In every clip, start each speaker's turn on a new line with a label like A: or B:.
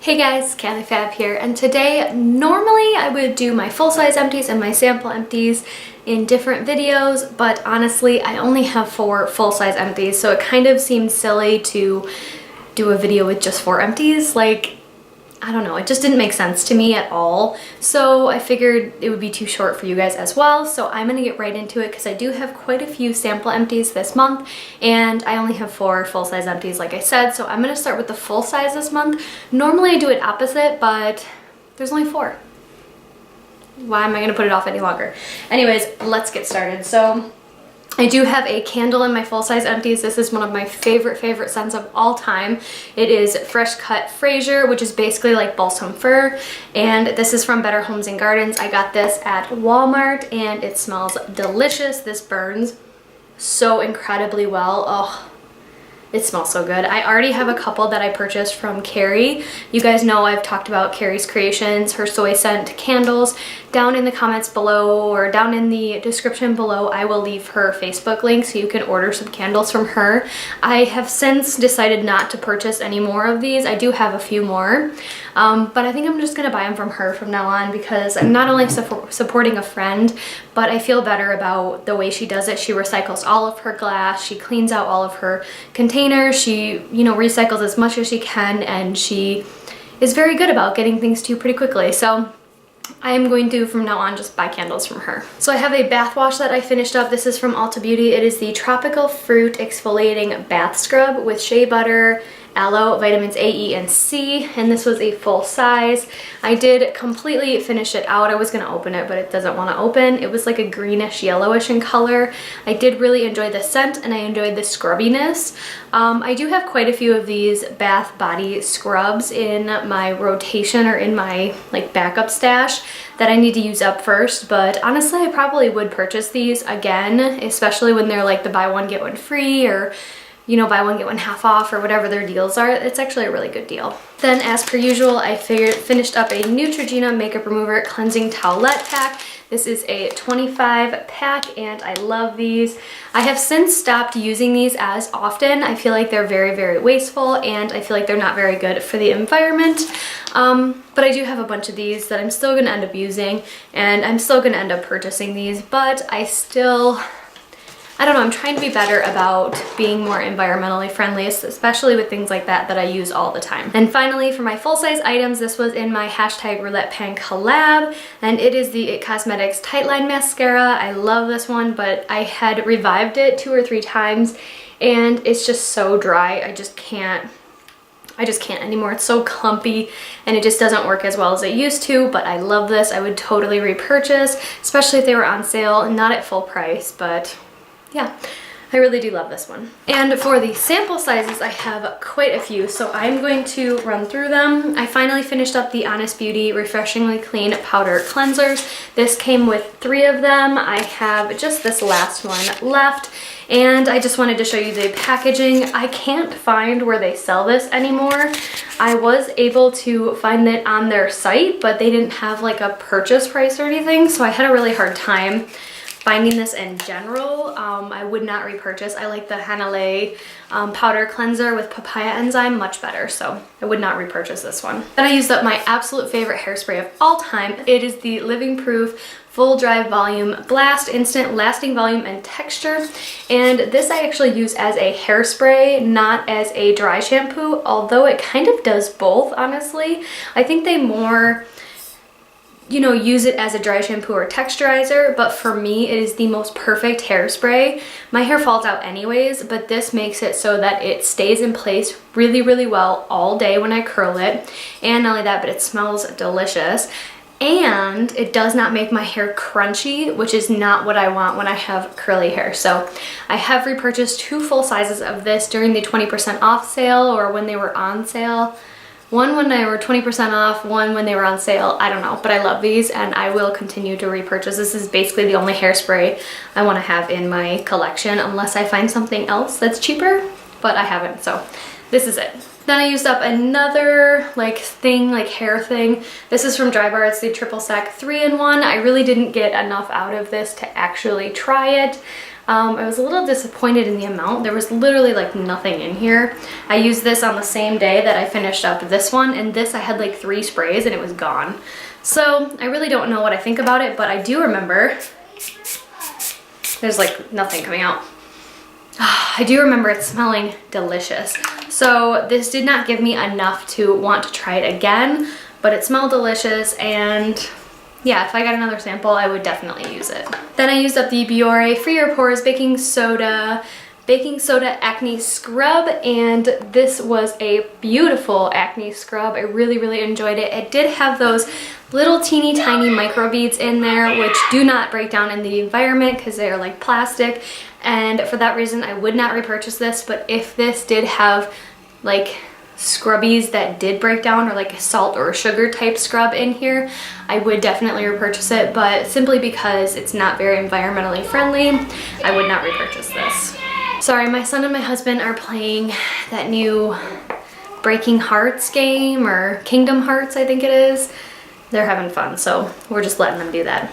A: Hey guys, Callie Fab here, and today, normally I would do my full-size empties and my sample empties in different videos, but honestly, I only have 4 full-size empties, so it kind of seems silly to do a video with just 4 empties. Like, I don't know, it just didn't make sense to me at all, so I figured it would be too short for you guys as well, so I'm gonna get right into it because I do have quite a few sample empties this month, and I only have 4 full-size empties like I said, so I'm gonna start with the full size this month. Normally I do it opposite, but there's only 4. Why am I gonna put it off any longer? Anyways, let's get started. So I do have a candle in my full-size empties. This is one of my favorite scents of all time. It is Fresh Cut Fraser, which is basically like balsam fir, and this is from Better Homes and Gardens. I got this at Walmart and it smells delicious. This burns so incredibly well. Oh, it smells so good. I already have a couple that I purchased from Carrie. You guys know I've talked about Carrie's Creations, her soy scent candles. Down in the comments below or down in the description below, I will leave her Facebook link so you can order some candles from her. I have since decided not to purchase any more of these. I do have a few more, but I think I'm just gonna buy them from her from now on because I'm not only supporting a friend, but I feel better about the way she does it. She recycles all of her glass, she cleans out all of her containers, she, you know, recycles as much as she can, and she is very good about getting things to you pretty quickly. So I am going to, from now on, just buy candles from her. So I have a bath wash that I finished up. This is from Ulta Beauty. It is the Tropical Fruit Exfoliating Bath Scrub with shea butter, aloe, vitamins A, E, and C, and this was a full size. I did completely finish it out. I was gonna open it, but it doesn't want to open. It was like a greenish yellowish in color. I did really enjoy the scent and I enjoyed the scrubbiness. I do have quite a few of these bath body scrubs in my rotation or in my like backup stash that I need to use up first, but honestly I probably would purchase these again, especially when they're like the buy one get one free, or you know, buy one get one half off, or whatever their deals are. It's actually a really good deal. Then as per usual, I finished up a Neutrogena Makeup Remover Cleansing Towelette Pack. This is a 25 pack and I love these. I have since stopped using these as often. I feel like they're very wasteful and I feel like they're not very good for the environment. But I do have a bunch of these that I'm still gonna end up using, and I'm still gonna end up purchasing these, but I don't know, I'm trying to be better about being more environmentally friendly, especially with things like that I use all the time. And finally, for my full-size items, this was in my #Roulette Pen collab, and it is the IT Cosmetics Tightline Mascara. I love this one, but I had revived it 2 or 3 times, and it's just so dry. I just can't anymore. It's so clumpy and it just doesn't work as well as it used to, but I love this. I would totally repurchase, especially if they were on sale, not at full price, but yeah, I really do love this one. And for the sample sizes, I have quite a few, so I'm going to run through them. I finally finished up the Honest Beauty Refreshingly Clean Powder Cleansers. This came with 3 of them. I have just this last one left, and I just wanted to show you the packaging. I can't find where they sell this anymore. I was able to find it on their site, but they didn't have like a purchase price or anything, so I had a really hard time finding this in general. I would not repurchase. I like the Hanalei powder cleanser with papaya enzyme much better, so I would not repurchase this one. Then I used up my absolute favorite hairspray of all time. It is the Living Proof Full Dry Volume Blast Instant Lasting Volume and Texture, and this I actually use as a hairspray, not as a dry shampoo, although it kind of does both, honestly. I think they more, you know, use it as a dry shampoo or texturizer, but for me it is the most perfect hairspray. My hair falls out anyways, but this makes it so that it stays in place really well all day when I curl it, and not only that, but it smells delicious. And it does not make my hair crunchy, which is not what I want when I have curly hair. So I have repurchased 2 full sizes of this during the 20% off sale, or when they were on sale. One when they were 20% off, one when they were on sale. I don't know, but I love these and I will continue to repurchase. This is basically the only hairspray I want to have in my collection unless I find something else that's cheaper, but I haven't, so this is it. Then I used up another hair thing. This is from Drybar. It's the Triple Sec 3-in-1. I really didn't get enough out of this to actually try it. I was a little disappointed in the amount. There was literally like nothing in here. I used this on the same day that I finished up this one, and this I had like 3 sprays and it was gone. So I really don't know what I think about it, but I do remember there's like nothing coming out. I do remember it smelling delicious. So this did not give me enough to want to try it again, but it smelled delicious, and yeah, if I got another sample, I would definitely use it. Then I used up the Biore Free Your Pores Baking Soda Acne Scrub, and this was a beautiful acne scrub. I really, really enjoyed it. It did have those little teeny tiny microbeads in there, which do not break down in the environment because they are like plastic, and for that reason I would not repurchase this. But if this did have like scrubbies that did break down, or like a salt or a sugar type scrub in here, I would definitely repurchase it, but simply because it's not very environmentally friendly, I would not repurchase this. Sorry, my son and my husband are playing that new Breaking Hearts game, or Kingdom Hearts I think it is. They're having fun, so we're just letting them do that.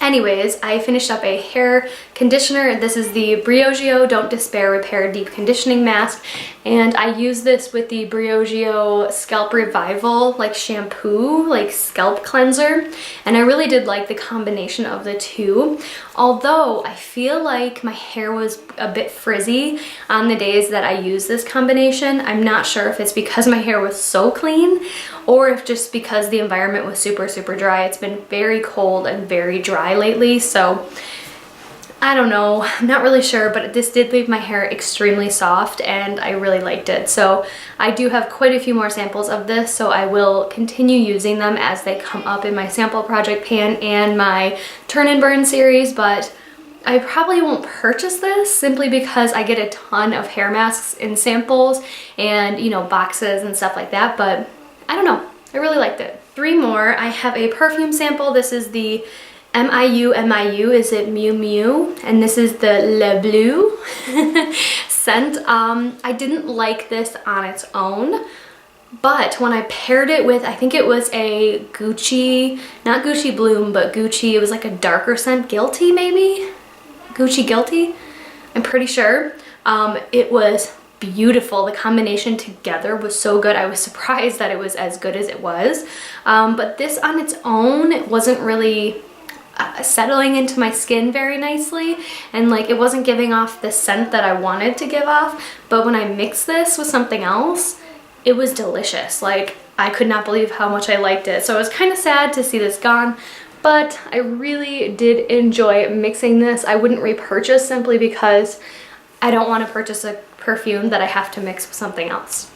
A: Anyways, I finished up a hair conditioner. This is the Briogeo Don't Despair Repair Deep Conditioning Mask, and I use this with the Briogeo Scalp Revival like shampoo, like scalp cleanser, and I really did like the combination of the two. Although I feel like my hair was a bit frizzy on the days that I used this combination. I'm not sure if it's because my hair was so clean, or if just because the environment was super, super dry. It's been very cold and very dry lately, so I don't know, I'm not really sure, but this did leave my hair extremely soft and I really liked it. So I do have quite a few more samples of this, so I will continue using them as they come up in my sample project pan and my turn and burn series, but I probably won't purchase this simply because I get a ton of hair masks in samples and, you know, boxes and stuff like that, but I don't know, I really liked it. 3 more. I have a perfume sample. This is the MIU, is it MooMoo? And this is the Le Bleu scent. I didn't like this on its own, but when I paired it with, I think it was a Gucci, not Gucci Bloom, but Gucci, it was like a darker scent, Guilty maybe? Gucci Guilty? I'm pretty sure. It was beautiful. The combination together was so good. I was surprised that it was as good as it was. But this on its own, it wasn't really settling into my skin very nicely, and like it wasn't giving off the scent that I wanted to give off. But when I mixed this with something else, it was delicious. Like, I could not believe how much I liked it. So I was kind of sad to see this gone, but I really did enjoy mixing this. I wouldn't repurchase simply because I don't want to purchase a perfume that I have to mix with something else.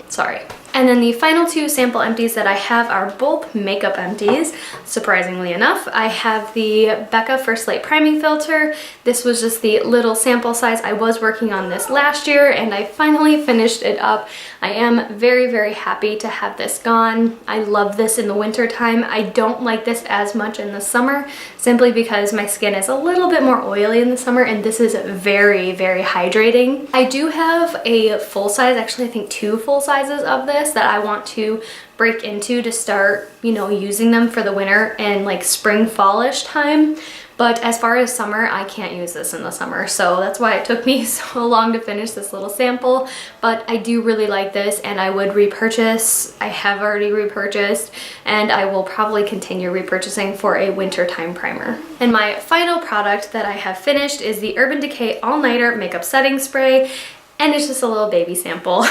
A: Sorry. And then the final 2 sample empties that I have are both makeup empties, surprisingly enough. I have the Beca First Light Priming Filter. This was just the little sample size. I was working on this last year and I finally finished it up. I am very, very happy to have this gone. I love this in the winter time. I don't like this as much in the summer, simply because my skin is a little bit more oily in the summer, and this is very, very hydrating. I do have a full size, actually I think 2 full sizes of this that I want to break into to start, you know, using them for the winter and like spring fallish time. But as far as summer, I can't use this in the summer, so that's why it took me so long to finish this little sample. But I do really like this and I would repurchase. I have already repurchased and I will probably continue repurchasing for a wintertime primer. And my final product that I have finished is the Urban Decay All Nighter Makeup Setting Spray. And it's just a little baby sample.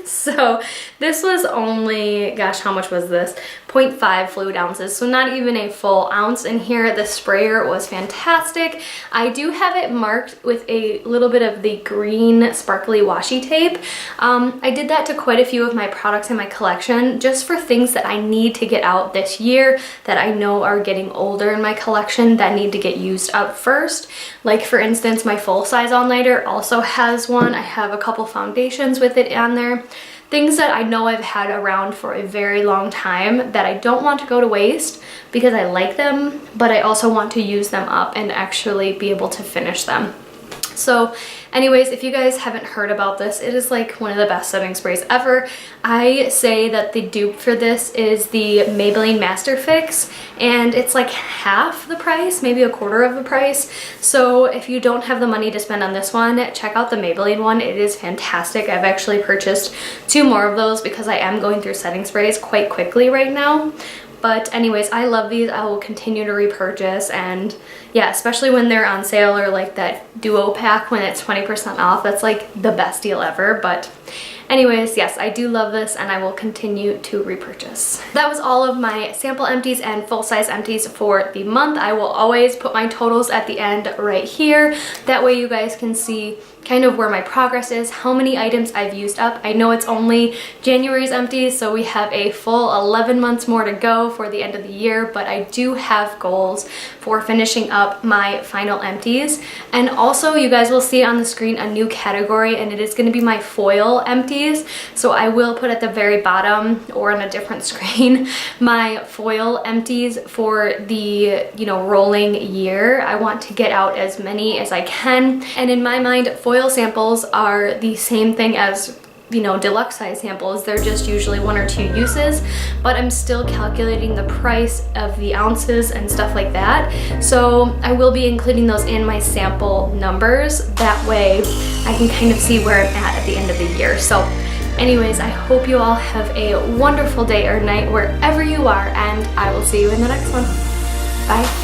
A: So this was only, gosh, how much was this? 0.5 fluid ounces, so not even a full ounce in here. The sprayer was fantastic. I do have it marked with a little bit of the green sparkly washi tape. I did that to quite a few of my products in my collection, just for things that I need to get out this year that I know are getting older in my collection that need to get used up first. Like for instance, my full size all-nighter also has one. I have a couple foundations with it on there. Things that I know I've had around for a very long time that I don't want to go to waste because I like them, but I also want to use them up and actually be able to finish them. So Anyways, if you guys haven't heard about this, it is like one of the best setting sprays ever. I say that the dupe for this is the Maybelline Master Fix, and it's like half the price, maybe a quarter of the price. So if you don't have the money to spend on this one, check out the Maybelline one. It is fantastic. I've actually purchased 2 more of those because I am going through setting sprays quite quickly right now. But anyways, I love these. I will continue to repurchase, and yeah, especially when they're on sale, or like that duo pack when it's 20% off. That's like the best deal ever. But anyways, yes, I do love this and I will continue to repurchase. That was all of my sample empties and full-size empties for the month. I will always put my totals at the end right here. That way you guys can see kind of where my progress is, how many items I've used up. I know it's only January's empties, so we have a full 11 months more to go for the end of the year, but I do have goals for finishing up my final empties. And also you guys will see on the screen a new category, and it is going to be my foil empties. So I will put at the very bottom, or on a different screen, my foil empties for the, you know, rolling year. I want to get out as many as I can, and in my mind, foil samples are the same thing as, you know, deluxe size samples. They're just usually 1 or 2 uses, but I'm still calculating the price of the ounces and stuff like that. So I will be including those in my sample numbers. That way I can kind of see where I'm at the end of the year. So anyways, I hope you all have a wonderful day or night wherever you are, and I will see you in the next one. Bye.